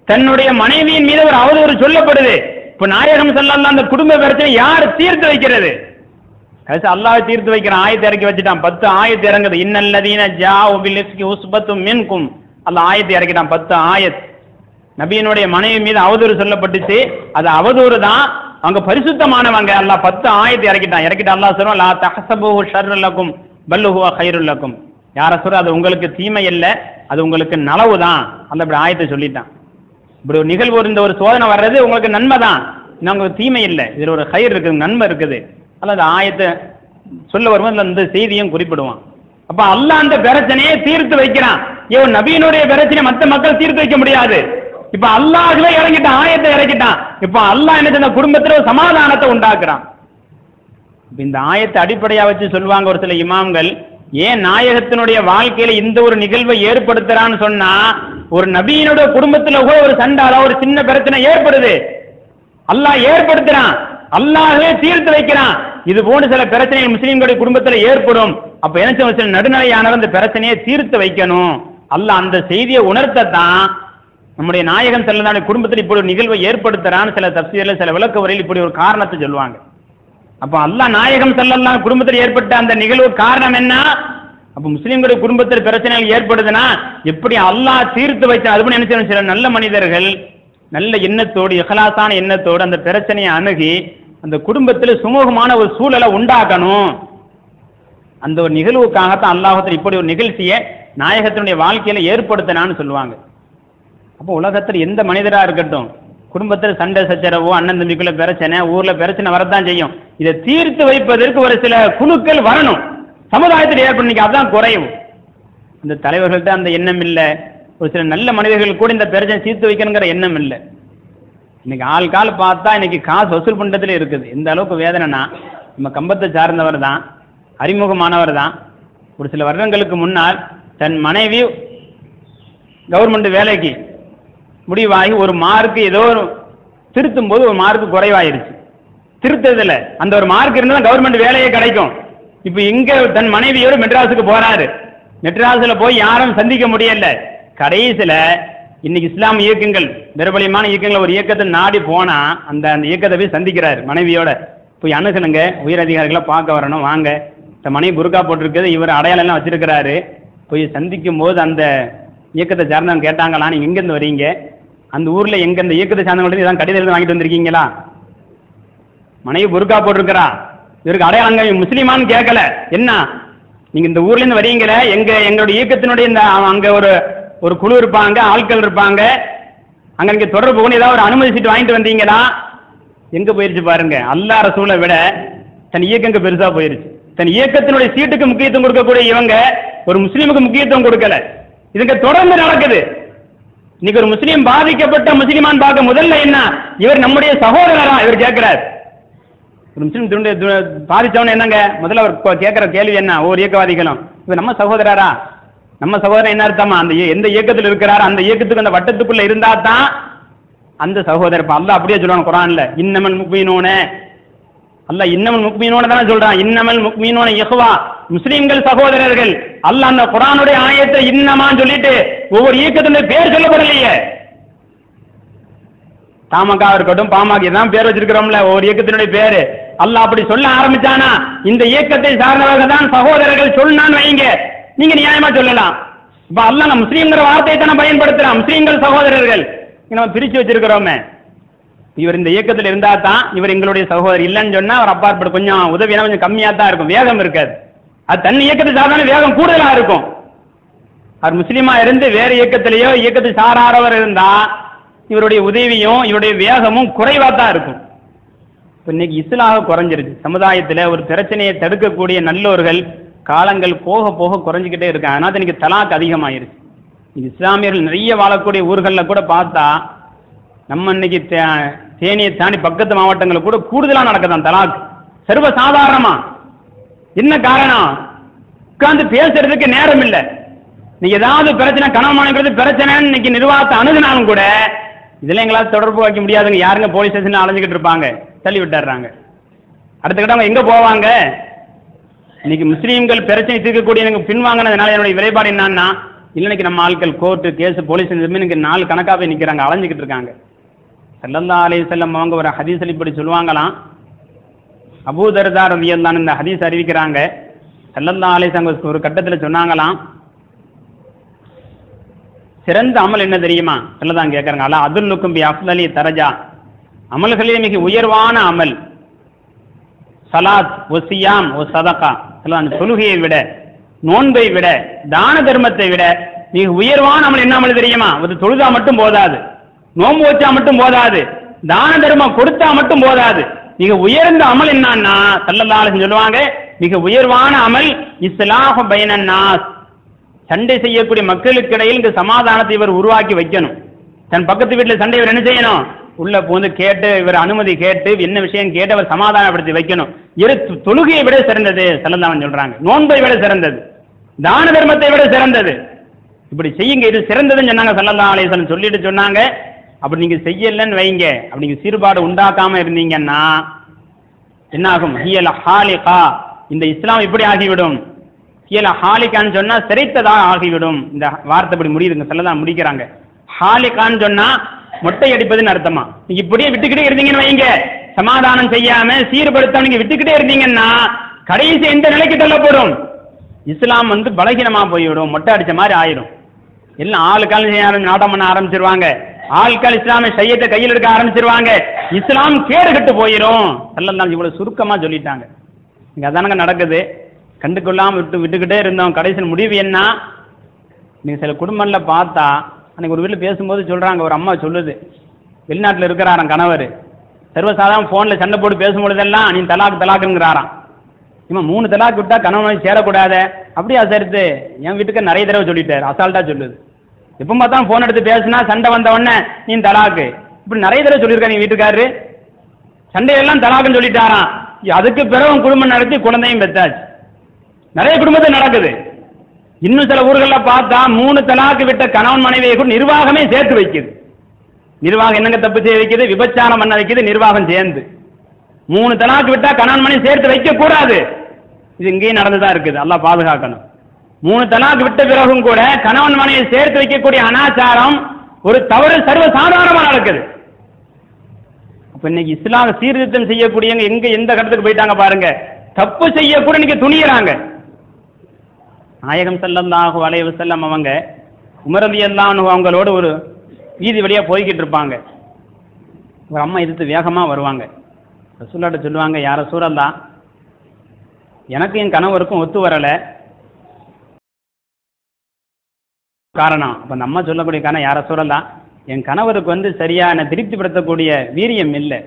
தன்னுடைய மனைவியின் மீது ஒரு அவதூறு சொல்லப்படுது. இப்ப நாயகம் ஸல்லல்லாஹு அந்த குடும்ப பிரச்சனை யார் தீர்த்து வைக்கிறது? அல்லாஹ் தீர்த்து வைக்கிற ஆயத்தை இறக்கி வச்சுட்டான். 10 ஆயத்து இறங்குது. இன்னல்லதீன ஜாஉ பில் இஸ்கி உஸ்பத்தும் மின்கும், அல்லாஹ் ஆயத்தை இறக்கிட்டான். 10 ஆயத். நபியினுடைய மனைவி மீது அவதூறு சொல்லப்பட்டுச்சு, அது அவதூறு தான், அவங்க பரிசுத்தமானவங்க. அல்லாஹ் 10 ஆயத்தை இறக்கிட்டான். அல்லாஹ் சொல்றான், லா தஹஸபுஹு ஷர்ரன் லக்கும் பல் ஹுவ கைருல் லக்கும், யார சொல்ற அது உங்களுக்கு தீமை இல்லை, அது உங்களுக்கு நலவு தான். அல்லாஹ் இப்படி ஆயத்தை சொல்லிட்டான். இப்படி ஒரு நிகழ்வு, இந்த ஒரு சோதனை வர்றது உங்களுக்கு நன்மை தான், உங்களுக்கு தீமை இல்லை, இதுல ஒரு கயிறு இருக்குது, நன்மை இருக்குது. அல்ல அந்த ஆயத்தை சொல்ல வரும்போது அந்த செய்தியும் குறிப்பிடுவான். அப்ப அல்லாஹ் அந்த பிரச்சனையை தீர்த்து வைக்கிறான். நபியினுடைய பிரச்சனை மற்ற மக்கள் தீர்த்து வைக்க முடியாது. இப்ப அல்லாஹ்வே இறங்கிட்டான், ஆயத்தை இறக்கிட்டான். இப்ப அல்லாஹ் என்ன செஞ்ச, குடும்பத்துல ஒரு சமாதானத்தை உண்டாக்குறான். இந்த ஆயத்தை அடிப்படையா வச்சு சொல்லுவாங்க ஒரு சில இமாம்கள், ஏன் நாயகத்தினுடைய வாழ்க்கையில இந்த ஒரு நிகழ்வை ஏற்படுத்துறான்னு சொன்னா, ஒரு நபியினுடைய குடும்பத்துல கூட ஒரு சண்டை, ஒரு சின்ன பிரச்சனை ஏற்படுது, அல்லாஹ் ஏற்படுத்துறான், அல்லாஹ்வே தீர்த்து வைக்கிறான். இது போன்ற சில பிரச்சனைகள் முஸ்லீம்களுடைய குடும்பத்துல ஏற்படும். அப்ப என்ன சில நடுநிலையானவர் இந்த பிரச்சனையை தீர்த்து வைக்கணும். அல்லாஹ் அந்த செய்தியை உணர்த்தத்தான் நம்முடைய நாயகன் ஸல்லல்லாஹு குடும்பத்தில் இப்படி ஒரு நிகழ்வை ஏற்படுத்துறான்னு சில தஃசீர்ல சில விளக்க உரையில் இப்படி ஒரு காரணத்தை சொல்லுவாங்க. அப்ப அல்லாஹ் நாயகம் ஸல்லல்லாஹு குடும்பத்தில் ஏற்பட்ட அந்த நிகழ்வு காரணம் என்ன? அப்ப முஸ்லீம்களுடைய குடும்பத்தில் பிரச்சனைகள் ஏற்படுதுன்னா எப்படி அல்லாஹ் தீர்த்து வைத்த அது என்ன செய்யணும், சில நல்ல மனிதர்கள் நல்ல எண்ணத்தோடு இஹ்லாஸான எண்ணத்தோடு அந்த பிரச்சனையை அணுகி அந்த குடும்பத்தில் சுமூகமான ஒரு சூழலை உண்டாக்கணும். அந்த ஒரு நிகழ்வுக்காகத்தான் அல்லாஹ் இப்படி ஒரு நிகழ்ச்சியை நாயகத்தினுடைய வாழ்க்கையில ஏற்படுத்தினான்னு சொல்லுவாங்க. அப்போ உலகத்தில் எந்த மனிதரா இருக்கட்டும், குடும்பத்தில் சண்டை சச்சரவோ அண்ணன் தம்பிக்குள்ள பிரச்சனை, ஊர்ல பிரச்சனை வரத்தான் செய்யும். இதை தீர்த்து வைப்பதற்கு ஒரு சில குழுக்கள் வரணும், சமுதாயத்தில் ஏற்படுத்தி அதான் குறையும். இந்த தலைவர்கள்ட்ட அந்த எண்ணம் இல்லை, ஒரு சில நல்ல மனிதர்கள் கூட இந்த பிரச்சனை தீர்த்து வைக்கணுங்கிற எண்ணம் இல்லை. இன்னைக்கு ஆள் பார்த்தா இன்னைக்கு காசு வசூல் பண்றதுல இருக்குது. எந்த அளவுக்கு வேதனைனா, நம்ம கம்பத்தை சார்ந்தவர் தான், அறிமுகமானவர் தான். ஒரு சில வருடங்களுக்கு முன்னால் தன் மனைவி கவர்மெண்ட் வேலைக்கு முடிவாகி ஒரு மார்க்கு ஏதோ திருத்தும் போது ஒரு மார்க்கு குறைவாயிருச்சு. திருத்ததில்லை, அந்த ஒரு மார்க் இருந்தால் கவர்மெண்ட் வேலையே கிடைக்கும். இப்போ இங்க தன் மனைவியோடு மெட்ராஸுக்கு போறாரு. மெட்ராஸில் போய் யாரும் சந்திக்க முடியல. கடைசியில் இன்னைக்கு இஸ்லாம் இயக்கங்கள், பிரபலியமான இயக்கங்கள் ஒரு இயக்கத்தை நாடி போனா அந்த இயக்கத்தை போய் சந்திக்கிறாரு. மனைவியோட போய் அணுகணுங்க, உயர் அதிகாரிகளை பார்க்க வரணும், வாங்க. இந்த மனைவி புர்கா போட்டிருக்கிறது, இவர் அடையாளம் எல்லாம் வச்சிருக்கிறாரு. போய் சந்திக்கும் போது அந்த இயக்கத்தை சார்ந்தவங்க கேட்டாங்களா, நீங்க எங்கேருந்து வரீங்க, அந்த ஊர்ல எங்க இந்த இயக்கத்தை சார்ந்தவங்க தான் கடிதம் எழுதி வாங்கிட்டு வந்திருக்கீங்களா? மனைவி புர்கா போட்டிருக்கிறா, இவருக்கு அடையாளங்க முஸ்லீமான்னு கேட்கல. என்ன நீங்க இந்த ஊர்ல இருந்து வரீங்களே, எங்களுடைய இயக்கத்தினுடைய இந்த அங்க ஒரு குழு இருப்பாங்க, ஆட்கள் இருப்பாங்க, அங்க நீங்க தொடர்பு கொண்டு ஏதாவது ஒரு அனுமதி சீட்டு வாங்கிட்டு வந்தீங்களா? எங்க போயிருச்சு பாருங்க. அல்லாஹ் ரசூலை விட தன் இயக்கங்க பெருசா போயிருச்சு. தன் இயக்கத்தினுடைய சீட்டுக்கு முக்கியத்துவம் கொடுக்கக்கூடிய இவங்க ஒரு முஸ்லீமுக்கு முக்கியத்துவம் கொடுக்கல. இதுங்க தொடர்ந்து நடக்குது. இன்னைக்கு ஒரு முஸ்லீம் பாதிக்கப்பட்ட முஸ்லிமான் பார்க்க முதல்ல என்ன, இவர் நம்முடைய சகோதரரா இவர் கேட்கிறார். ஒரு முஸ்லீம் பாதிச்சவன என்னங்க முதல்ல அவர் கேட்கிற கேள்வி என்ன, ஒவ்வொரு இயக்கவாதிகளும், இவர் நம்ம சகோதரரா? நம்ம சகோதரன் என்ன அர்த்தமா, அந்த எந்த இயக்கத்தில் இருக்கிறார் அந்த இயக்கத்துக்கு அந்த வட்டத்துக்குள்ள இருந்தா தான் அந்த சகோதரர். அல்லாஹ் அப்படியே சொல்றான் குர்ஆன்ல, இன்னமல் முஃமினூன, அல்லாஹ் இன்னமல் முஃமினூன தான சொல்றான். இன்னமல் முஃமினூன இஹ்வா, முஸ்லிம்கள் சகோதரர்கள். அல்லாஹ் அந்த குர்ஆனுடைய ஆயத்தை இன்னமான்னு சொல்லிட்டு ஒவ்வொரு இயக்கத்தினுடைய பேர் சொல்லப்படலையே. தாமகா இருக்கட்டும், பாமக தான் பேர் வச்சிருக்கிறோம்ல, ஒவ்வொரு இயக்கத்தினுடைய பேரு. அல்லாஹ் அப்படி சொல்ல ஆரம்பிச்சானா இந்த இயக்கத்தை சார்ந்தவர்கள் தான் சகோதரர்கள் சொன்னான்னு வைங்க, நீங்க நியாயமா சொல்லலாம். இப்ப அல்லாஹ் முஸ்லீம்ங்கிற வார்த்தையை தானே பயன்படுத்துறான், முஸ்லீம்கள் சகோதரர்கள். நம்ம பிரிச்சு வச்சிருக்கிறோமே, இவர் இந்த இயக்கத்தில் இருந்தா தான் இவர் எங்களுடைய சகோதரர், இல்லைன்னு சொன்னா அவர் அப்பாற்பட்டு கொஞ்சம் உதவினா கொஞ்சம் கம்மியா தான் இருக்கும், வேகம் இருக்காது. அது தன் இயக்கத்தை சார்ந்தாலும் வேகம் கூடுதலா இருக்கும். அவர் முஸ்லீமா இருந்து வேற இயக்கத்திலேயோ இயக்கத்தை சாராதவர் இருந்தா இவருடைய உதவியும் இவருடைய வேகமும் குறைவா தான் இருக்கும். இன்னைக்கு இஸ்லாக குறைஞ்சிருச்சு. சமுதாயத்தில் ஒரு பிரச்சனையை தடுக்கக்கூடிய நல்லோர்கள் காலங்கள் போக போக குறைஞ்சிக்கிட்டே இருக்காங்க. அதனால இன்னைக்கு தலாக் அதிகமாயிருச்சு. இஸ்லாமியர்கள் நிறைய வாழக்கூடிய ஊர்களில் கூட பார்த்தா நம்ம இன்னைக்கு தேனியை தாண்டி பக்கத்து மாவட்டங்களில் கூட கூடுதலாக நடக்குதான் தலாக், சர்வசாதாரணமா. என்ன காரணம், உட்கார்ந்து பேசுறதுக்கு நேரம் இல்லை. நீங்க ஏதாவது பிரச்சனை, கணவன் பிரச்சனைன்னு இன்னைக்கு நிர்வாகத்தை அணுகுனாலும் கூட இதெல்லாம் எங்களால் தொடர்பு வைக்க முடியாதுங்க, யாருங்க போலீஸ் ஸ்டேஷன் அலைஞ்சிக்கிட்டு இருப்பாங்க, தள்ளி விட்டுறாங்க. அடுத்த கட்டவங்க எங்க போவாங்க? இன்னைக்கு முஸ்லீம்கள் பிரச்சனை தீர்க்கக்கூடிய எனக்கு பின்வாங்கினதுனால என்னுடைய விளைபாடு என்னன்னா, இல்லைக்கு நம்ம ஆட்கள் கோர்ட்டு கேஸ் போலீஸ் இன்னைக்கு நாலு கணக்காக போய் நிற்கிறாங்க, அலைஞ்சிக்கிட்டு இருக்காங்க. ஸல்லல்லாஹு அலைஹி வஸல்லம் அவங்க ஒரு ஹதீஸ் இப்படி சொல்லுவாங்களாம். அபூ தர்தா ரலியல்லாஹு இந்த ஹதீஸ் அறிவிக்கிறாங்க. ஸல்லல்லாஹு அலைஹி வஸல்லம் ஒரு கட்டத்தில் சொன்னாங்களாம், சிறந்த அமல் என்ன தெரியுமா? சொல்லதான் கேட்கறாங்க. அல்ல அதுல்லுக்கும் பி அஃலலி தரஜா, அமல்களிலே மிக உயர்வான அமல் சலாத் ஒ சியாம் ஒ சதகா. தொழுகையை விட, நோன்பை விட, தான தர்மத்தை விட மிக உயர்வான அமல் என்ன அமல் தெரியுமா? ஒரு தொழுதா மட்டும் போதாது, நோன்பு வச்சா மட்டும் போதாது, தான தர்மம் கொடுத்தா மட்டும் போதாது. மிக உயர்ந்த அமல் என்னன்னா ஸல்லல்லாஹு அலைஹி சொல்லுவாங்க, மிக உயர்வான அமல் இஸ்லாஹு பைனன் நாஸ், சண்டை செய்யக்கூடிய மக்களுக்கு இடையில் இந்த சமாதானத்தை இவர் உருவாக்கி வைக்கணும். தன் பக்கத்து வீட்டில் சண்டை இவர் என்ன செய்யணும்? உள்ள போந்து கேட்டு இவர் அனுமதி கேட்டு என்ன விஷயம் கேட்டு அவர் சமாதானப்படுத்தி வைக்கணும். தொழுகையை விட சிறந்தது ஸல்லல்லாஹு சொல்றாங்க. நோன்பை விட சிறந்தது, தான தர்மத்தை விட சிறந்தது. இப்படி செய்யுங்க, இது சிறந்ததுன்னு சொன்னாங்க ஸல்லல்லாஹு அலைஹி வஸல்லம். சொல்லிட்டு சொன்னாங்க, அப்படி நீங்க செய்யலன்னு வைங்க, அப்படி நீங்க சீர்பாடு உண்டாக்காம இருந்தீங்கன்னா என்ன ஆகும்? ஹியல் ஹாலிகா, இந்த இஸ்லாம் இப்படி ஆகிவிடும். ஹியல் ஹாலிகான்னு சொன்னா சிறைத்ததா ஆகிவிடும். இந்த வார்த்தை இப்படி முடியுதுங்க, ஸல்லல்லாஹு முடிக்கிறாங்க. ஹாலிகான்னு சொன்னா மொட்டை அடிப்பதுன்னு அர்த்தமா. நீங்க இப்படியே விட்டுக்கிட்டே இருந்தீங்கன்னு வைங்க, சமாதானம் செய்யாம சீர்படுத்தாம நீங்க விட்டுக்கிட்டே இருந்தீங்கன்னா கடைசி எந்த நிலைக்கு தள்ளப்படும்? இஸ்லாம் பலகீனமா போய்விடும், மொட்டை அடிச்ச மாதிரி ஆயிடும். எல்லாம் ஆளுக்கால் நாட்டம் பண்ண ஆரம்பிச்சிருவாங்க, ஆட்கள் இஸ்லாமை சையத்தை கையில் எடுக்க ஆரம்பிச்சிருவாங்க, இஸ்லாம் கேடு கட்டு போயிடும். ஸல்லல்லாஹு இவ்வளவு சுருக்கமா சொல்லிட்டாங்க. இங்க அதானங்க நடக்குது. கண்டுகொள்ளாம விட்டுக்கிட்டே இருந்தோம். கடைசி முடிவு என்ன? நீங்க சில குடும்பங்கள்ல பார்த்தா, அன்னைக்கு ஒரு வீட்டில் பேசும்போது சொல்றாங்க, ஒரு அம்மா சொல்லுது, வெளிநாட்டில் இருக்கிறாராம் கணவர், சர்வசாதாரண போன்ல சண்டை போட்டு பேசும்பொழுதெல்லாம் நீ தலாக்குங்கிறாராம். இவன் 3 தலாக்கு விட்டா கணவன் சேரக்கூடாத. அப்படியா சரித்து? என் வீட்டுக்கு நிறைய தடவை சொல்லிட்டாரு, அசால்ட்டா சொல்லுது. எப்போ பார்த்தாலும் போன் எடுத்து பேசினா சண்டை வந்த உடனே நீ தலாக்கு, இப்படி நிறைய தடவை சொல்லியிருக்கா நீ வீட்டுக்காரரு. சண்டையெல்லாம் தலாக்குன்னு சொல்லிட்டாராம். அதுக்கு பிறகு குடும்பம் நடத்தி குழந்தையும் பெற்றாச்சு. நிறைய குடும்பத்தில் நடக்குது. இன்னும் சில ஊர்களில் பார்த்தா 3 தலாக்கு விட்ட கணவன் மனைவியை கூட நிர்வாகமே சேர்த்து வைக்குது. நிர்வாகம் என்னங்க தப்பு செய்ய வைக்குது? விபச்சாரம் பண்ண வைக்குது நிர்வாகம் சேர்ந்து. 3 தலாக்கு விட்டா கணவன் மனைவி சேர்த்து வைக்க கூடாது. இது இங்கேயும் நடந்துதான் இருக்குது, அல்லாஹ் பாதுகாக்கணும். 3 தலாக்கு விட்ட பிறகும் கூட கணவன் மனைவியை சேர்த்து வைக்கக்கூடிய அனாச்சாரம் ஒரு தவறு சர்வ சாதாரணமா நடக்குது. அப்ப இன்னைக்கு இஸ்லாம் சீர்திருத்தம் செய்யக்கூடியவங்க எங்க எந்த கட்டத்துக்கு போயிட்டாங்க பாருங்க. தப்பு செய்ய கூட இன்னைக்கு துணியறாங்க. நாயகம் ஸல்லல்லாஹு அலைஹி வஸல்லம் அவங்க உமர் ரலியல்லாஹு அன்ஹு அவங்களோட ஒரு வீதி வழியா போய்கிட்டு இருப்பாங்க. ஒரு அம்மா எதிர்த்து வேகமா வருவாங்க. ரசூலுல்லாஹ் சொல்லுவாங்க, யா ரசூலல்லாஹ், எனக்கு என் கணவருக்கும் ஒத்து வரல. காரணம் அப்ப அந்த அம்மா சொல்லக்கூடிய காரணம், யா ரசூலல்லாஹ், என் கணவருக்கு சரியான திருப்திப்படுத்தக்கூடிய வீரியம் இல்லை,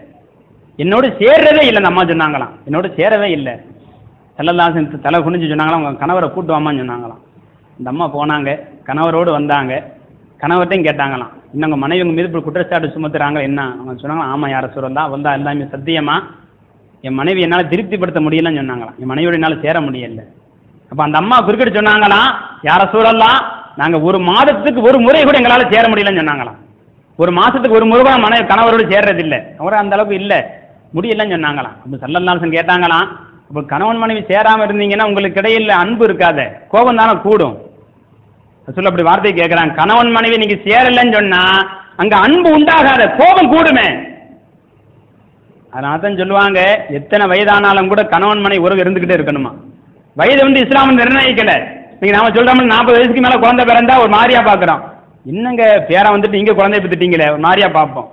என்னோடு சேர்றதே இல்லை. அந்த அம்மா சொன்னாங்களாம், என்னோட சேரவே இல்லை. ஸல்லல்லாஹு தலை குனிஞ்சு சொன்னாங்களாம், உங்க கணவரை கூட்டு வாமான்னு சொன்னாங்களாம். இந்த அம்மா போனாங்க, கணவரோடு வந்தாங்க. கணவர்கிட்டையும் கேட்டாங்களாம், இன்னும் உங்க மனைவி உங்க மீது இப்படி குற்றச்சாட்டு சுமத்துறாங்க என்ன? அவங்க சொன்னாங்க, ஆமா யார சொல்லலாம் வந்தா எல்லாமே சத்தியமா என் மனைவி என்னால் திருப்திப்படுத்த முடியலன்னு சொன்னாங்களாம், என் மனைவியோட என்னால் சேர முடியல. அப்ப அந்த அம்மா குறுக்கிட்டு சொன்னாங்களாம், யார சூழல்லாம் நாங்க ஒரு மாதத்துக்கு ஒரு முறை கூட எங்களால் சேர முடியலன்னு சொன்னாங்களாம். ஒரு மாசத்துக்கு ஒரு முறை மனைவி கணவரோடு சேர்றது இல்லை, அவரை அந்த அளவுக்கு இல்லை முடியலன்னு சொன்னாங்களாம். அப்ப ஸல்லல்லாஹு கேட்டாங்களாம், அப்ப கணவன் மனைவி சேராம இருந்தீங்கன்னா உங்களுக்கு இடையில அன்பு இருக்காத, கோபம் தானே கூடும். சொல்ல அப்படி வார்த்தை கேட்கிறாங்க, கணவன் மனைவி நீங்க சேரலன்னு சொன்னா அங்க அன்பு உண்டாகாத, கோபம் கூடுமே. அதனால தான் சொல்லுவாங்க, எத்தனை வயதானாலும் கூட கணவன் மனைவி உறவு இருந்துகிட்டே இருக்கணுமா. வயது இஸ்லாம் நிர்ணயிக்கல. நீங்க நாம சொல்றோம் 40 வயசுக்கு மேல குழந்தை பிறந்தா ஒரு மாதிரியா பாக்குறோம், என்னங்க பேரா இங்க குழந்தை பெற்றுட்டீங்களே ஒரு மாதிரியா பார்ப்போம்.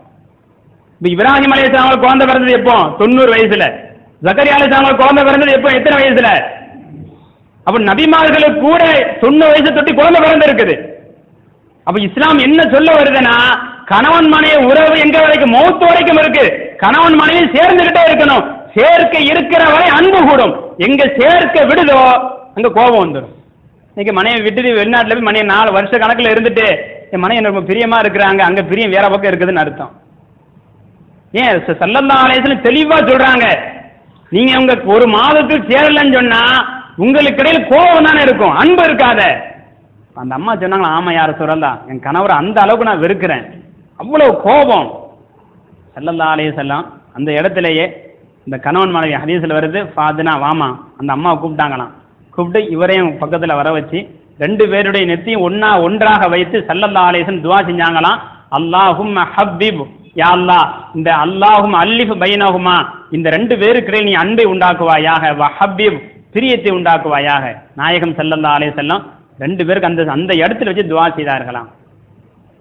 இப்ப இப்ராஹிம் அலைஹிஸ்ஸலாம் குழந்தை பிறந்தது எப்போ? 90 வயசுல. ஜக்கரியா அலைஹிஸ்ஸலாம் குழந்தை பிறந்தது எப்போ? எத்தனை வயசுல? அப்ப நபிமார்களுக்கு கூட 90 வயசு தொட்டி குழந்தை பிறந்து இருக்குது. அப்ப இஸ்லாம் என்ன சொல்ல வருதுன்னா, கணவன் மனைவி உறவு எங்க வரைக்கும்? மௌத்து வரைக்கும் இருக்கு. கணவன் மனைவி சேர்ந்துகிட்டே இருக்கணும். சேர்க்கை இருக்கிற வரை அன்பு கூடும். எங்க சேர்க்க விடுதோ அங்க கோபம் வந்துடும். இன்னைக்கு மனைவி விட்டு வெளிநாட்டுல போய் மனைவி 4 வருஷ கணக்குல இருந்துட்டு என் மனைவி ரொம்ப பிரியமா இருக்கிறாங்க, அங்க பிரியம் வேற பக்கம் இருக்குதுன்னு அர்த்தம். ஏன் ஸல்லல்லாஹு அலைஹி வஸல்லம் தெளிவா சொல்றாங்க, நீங்க உங்க ஒரு மாதத்துக்கு சேரலன்னு சொன்னா உங்களுக்கு இடையில கோபம் தானே இருக்கும், அன்பு இருக்காத. அந்த அம்மா சொன்னாங்க, ஆமா யார சொல்லலாம், என் கணவரை அந்த அளவுக்கு நான் வெறுக்கிறேன், அவ்வளவு கோபம். ஸல்லல்லாஹு அலைஹி வஸல்லம் அந்த இடத்திலேயே இந்த கணவன் மனைவி ஹதீஸ்ல வருது, ஃபாதினா வாமா, அந்த அம்மாவை கூப்பிட்டாங்களாம். கூப்பிட்டு இவரையும் பக்கத்துல வர வச்சு 2 பேருடைய நெத்தியும் ஒன்றாக வைத்து ஸல்லல்லாஹு அலைஹி வஸல்லம் துஆ செஞ்சாங்களாம். அல்லாஹும்ம ஹப்பிப், யா அல்லாஹ் இந்த அல்லாஹும்ம அல்லிஃப் பைனஹுமா, இந்த 2 பேருக்கு நீ அன்பை உண்டாக்குவாயாக, வ ஹப்பிப் பிரியத்தை உண்டாக்குவாயாக. நாயகம் ஸல்லல்லாஹு அலைஹி வஸல்லம் 2 பேருக்கு அந்த இடத்துல வச்சு துஆ செய்தார்களாம்.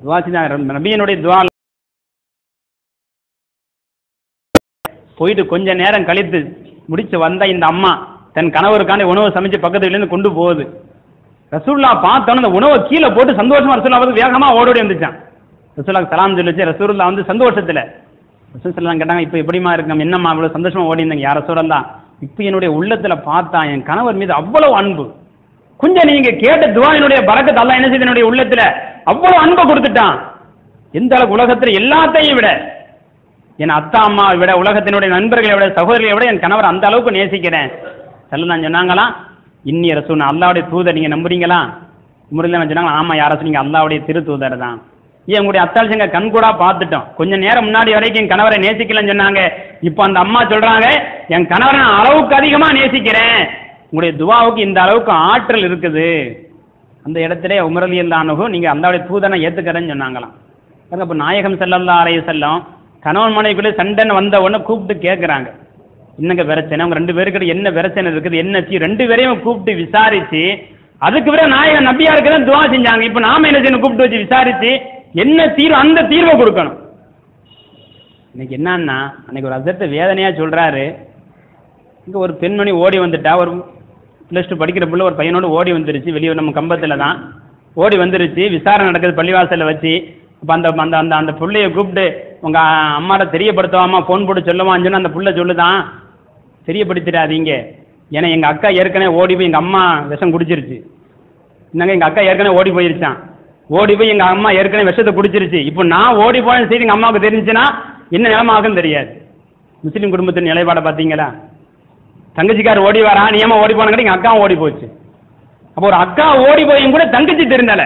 துஆ செய்தார். நபியினுடைய துஆ போயிட்டு கொஞ்ச நேரம் கழித்து முடிச்சு வந்த இந்த அம்மா தன் கணவருக்கான உணவு சமைச்சு பக்கத்துல இருந்து கொண்டு போகுது. ரசூலுல்லாஹ் பார்த்தோன்னு அந்த உணவை கீழே போட்டு சந்தோஷமா ரசூலுல்லாஹ் வந்து வேகமா ஓடோடி வந்துச்சான். ரசூலுல்லாஹ் சலாம் சொல்லிச்சு. ரசூலுல்லாஹ் வந்து சந்தோஷத்துல ரசூலுல்லாஹ் கேட்டாங்க, இப்ப எப்படிமா இருக்கும், என்னம்மா அவ்வளவு சந்தோஷமா ஓடி இருந்தாங்க? யார ரசூலுல்லாஹ், இப்ப என்னுடைய உள்ளத்துல பார்த்தா என் கணவர் மீது அவ்வளவு அன்பு, கொஞ்சம் நீங்க கேட்ட துஆவினுடைய பரக்கத் அல்லாஹ் என்ன செய்து என்னுடைய உள்ளத்துல அவ்வளவு அன்பை கொடுத்துட்டான். எந்த அளவுக்கு உலகத்தில் எல்லாத்தையும் விட, என் அத்தா அம்மாவை விட, உலகத்தினுடைய நண்பர்களை விட, சகோதரிகளை விட என் கணவர் அந்த அளவுக்கு நேசிக்கிறேன். ஸல்லல்லாஹு சொன்னாங்களாம், இன்னி ரசூல், அல்லாஹ்வுடைய தூதர், நீங்க நம்புறீங்களா? முறையில் சொன்னாங்க, ஆமா யார சொன்னீங்க, அல்லாஹ்வுடைய திரு தூதர் தான். ஏன் உங்களுடைய அத்தாள்சிங்க கண்கூடா பார்த்துட்டோம். கொஞ்ச நேரம் முன்னாடி வரைக்கும் என் கணவரை நேசிக்கலன்னு சொன்னாங்க. இப்போ அந்த அம்மா சொல்றாங்க, என் கணவரை நான் அளவுக்கு அதிகமா நேசிக்கிறேன். உங்களுடைய துவாவுக்கு இந்த அளவுக்கு ஆற்றல் இருக்குது. அந்த இடத்துல உமர் ரலியல்லாஹு அன்ஹு நீங்க அல்லாஹ்வுடைய தூதரை ஏத்துக்கிறேன்னு சொன்னாங்களாம். அப்ப நாயகம் ஸல்லல்லாஹு அலைஹி வஸல்லம் கணவன் மனைவிக்குள்ளே சண்டைன்னு வந்த உடனே கூப்பிட்டு கேட்குறாங்க, என்னங்க பிரச்சனை, அவங்க 2 பேருக்கு என்ன பிரச்சனை இருக்குது, என்ன 2 பேரையும் கூப்பிட்டு விசாரிச்சு அதுக்கு பிறகு நாயகம் நபியா இருக்குதான் துவா செஞ்சாங்க. இப்ப நாம என்ன செய்யணும், கூப்பிட்டு வச்சு விசாரிச்சு என்ன தீர்வு, அந்த தீர்வை கொடுக்கணும். இன்னைக்கு என்னன்னா, அன்னைக்கு ஒரு அசத்தை வேதனையா சொல்றாரு. இங்க ஒரு பெண்மணி ஓடி வந்துட்டா, ஒரு +2 படிக்கிற பிள்ளை ஒரு பையனோடு ஓடி வந்துருச்சு. வெளியே நம்ம கம்பத்துல தான் ஓடி வந்துருச்சு. விசாரணை நடக்குது பள்ளிவாசல்ல வச்சு. அப்ப அந்த அந்த அந்த அந்த பிள்ளைய கூப்பிட்டு உங்க அம்மாட்ட தெரியப்படுத்துவாமா, போன் போட்டு சொல்லுவான்னு சொன்னா அந்த பிள்ளை சொல்லுதான், தெரியப்படுத்திடாதீங்க, ஏன்னா எங்க அக்கா ஏற்கனவே ஓடி போய் எங்க அம்மா விஷம் குடிச்சிருச்சு. என்னங்க, எங்க அக்கா ஏற்கனவே ஓடி போயிருச்சான், ஓடி போய் எங்க அம்மா ஏற்கனவே விஷத்தை குடிச்சிருச்சு. இப்போ நான் ஓடி போன செய்தி எங்க அம்மாவுக்கு தெரிஞ்சுன்னா என்ன நிலைமை ஆகுன்னு தெரியாது. முஸ்லீம் குடும்பத்தின் நிலைப்பாடை பார்த்தீங்களா? தங்கச்சிக்கார் ஓடி வரா, நியமா ஓடி போன எங்க அக்காவும் ஓடி போச்சு. அப்போ ஒரு அக்கா ஓடி போயும் கூட தங்கச்சி தெரிந்தல.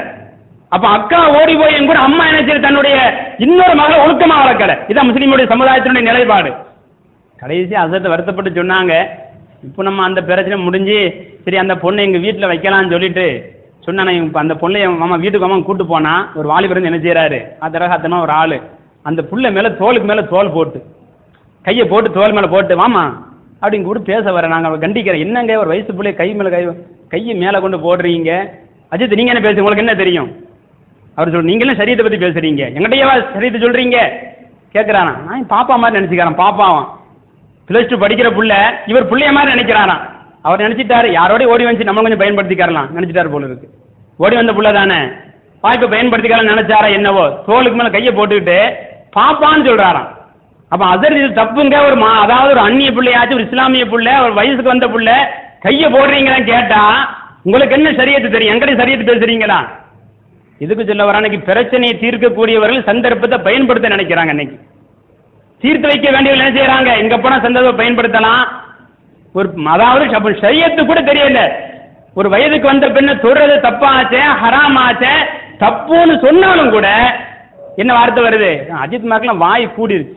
அப்ப அக்கா ஓடி போயும் கூட அம்மா என்ன செய்ய, தன்னுடைய இன்னொரு மகளை ஒழுக்கமா வளர்க்கல. இதான் முஸ்லீமுடைய சமுதாயத்தினுடைய நிலைப்பாடு. கடைசி அசத்தை வருத்தப்பட்டு சொன்னாங்க, இப்போ நம்ம அந்த பிரச்சனை முடிஞ்சு சரி அந்த பொண்ணை எங்க வீட்டில் வைக்கலாம்னு சொல்லிட்டு சொன்னா, இப்போ அந்த பொண்ணை மாமா வீட்டுக்கு மாமா கூட்டு போனா ஒரு வாலிபர் என்ன செய்யறாரு, அதரகத்தமா ஒரு ஆளு அந்த புள்ள மேல தோலுக்கு மேல தோல் போட்டு கையை போட்டு தோல் மேல போட்டு வாமா அப்படின்னு கூட பேச வர. நாங்கள் கண்டிக்கிறேன், என்னங்க ஒரு வயசு பிள்ளை கை மேல கையை மேல கொண்டு போடுறீங்க, அஜித் நீங்க என்ன பேசுங்க, உங்களுக்கு என்ன தெரியும்? அவர் சொல், நீங்களும் சரியத்தை பத்தி பேசுறீங்க, எங்கிட்டயவா சரியத்தை சொல்றீங்க கேட்கிறானா? நான் பாப்பா மாதிரி நினைச்சுக்கிறேன். பாப்பாவான் +2 படிக்கிற புள்ள, இவர் பிள்ளைய மாதிரி நினைக்கிறாராம். அவர் நினைச்சிட்டாரு யாரோடய ஓடி வந்து நம்ம கொஞ்சம் பயன்படுத்திக்கலாம் நினைச்சிட்டாரு போல இருக்கு. ஓடி வந்த புள்ள தானே, வாய்ப்பை பயன்படுத்திக்கலாம் நினைச்சாரா என்னவோ, தோலுக்கு மேல கையை போட்டுக்கிட்டு பாப்பான்னு சொல்றாராம். அப்ப அதர் இது தப்புங்க. ஒரு அதாவது ஒரு அந்நிய பிள்ளையாச்சும் ஒரு இஸ்லாமிய புள்ள, ஒரு வயசுக்கு வந்த புள்ள கையை போடுறீங்களான்னு கேட்டா உங்களுக்கு என்ன சரியத்து தெரியும், எங்கடைய சரியத்து பேசுறீங்களா? இதுக்கு சொல்ல வர, அன்னைக்கு பிரச்சனையை தீர்க்கக்கூடியவர்கள் சந்தர்ப்பத்தை பயன்படுத்த நினைக்கிறாங்க. அன்னைக்கு தீர்த்து வைக்க வேண்டியவர்கள் என்ன செய்யறாங்க, எங்க போனா சந்தர்ப்பத்தை பயன்படுத்தலாம். ஒரு அதாவது சரியத்து கூட தெரியல. ஒரு வயதுக்கு வந்த பெண்ணை தொடுறது தப்பாச்சே, ஹராமாச்சே, தப்புன்னு சொன்னாலும் கூட என்ன வார்த்தை வருது, அஜித் மார்க்கெல்லாம் வாய் கூடிருச்சு.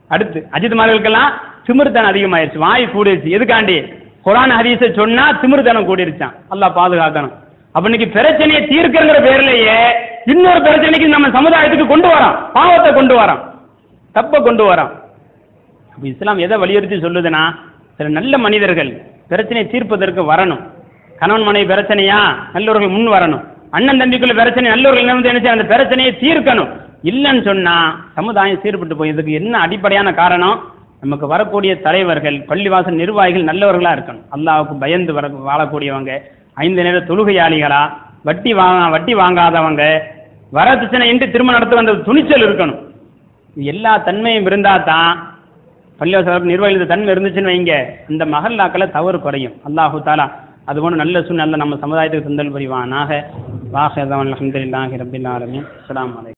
அடுத்து அஜித் மார்களுக்கெல்லாம் திமிர்த்தனம் அதிகமாயிருச்சு, வாய் கூடிருச்சு. எதுக்காண்டி? குர்ஆன் ஹதீஸை சொன்னா திமிர்த்தனம் கூடிருச்சான். அல்லாஹ் பாதுகாக்கணும். அப்ப இன்னைக்கு பிரச்சனையை தீர்க்கிற பேர்லயே இன்னொரு பிரச்சனைக்கு நம்ம சமுதாயத்துக்கு கொண்டு வரோம், பாவத்தை கொண்டு வரோம், தப்ப கொண்டு வரோம். அப்ப இஸ்லாம் எதை வலியுறுத்தி சொல்லுதுன்னா, சில நல்ல மனிதர்கள் பிரச்சனையை தீர்ப்பதற்கு வரணும். கணவன் மனைவி பிரச்சனையா, நல்லவர்கள் முன் வரணும். அண்ணன் தம்பிக்குள்ள பிரச்சனை, நல்லவர்கள் வந்து என்ன செய்ய, அந்த பிரச்சனையை தீர்க்கணும். இல்லைன்னு சொன்னா சமுதாயம் சீர்பட்டு போய். இதுக்கு என்ன அடிப்படையான காரணம்? நமக்கு வரக்கூடிய தலைவர்கள், பள்ளிவாசல் நிர்வாகிகள் நல்லவர்களா இருக்கணும், அல்லாஹ்வுக்கு பயந்து வாழக்கூடியவங்க, 5 நேர தொழுகையாளிகளா, வட்டி வாங்காதவங்க, வரதட்சணை என்று திருமணம் நடத்த வந்த துணிச்சல் இருக்கணும். எல்லா தன்மையும் இருந்தா தான் பள்ளிவாசல் நிர்வாகிகள் தன்மை இருந்துச்சுன்னு வைங்க, அந்த மஹல்லாக்களை தவறு குறையும். அல்லாஹு தாலா அதுபோன்று நல்ல சூழ்நிலை நம்ம சமுதாயத்துக்கு தந்தல் புரிவானாக. வாஹிதான் அல்ஹம்துலில்லாஹி ரப்பில் ஆலமீன். அஸ்ஸலாமு அலைக்கும்.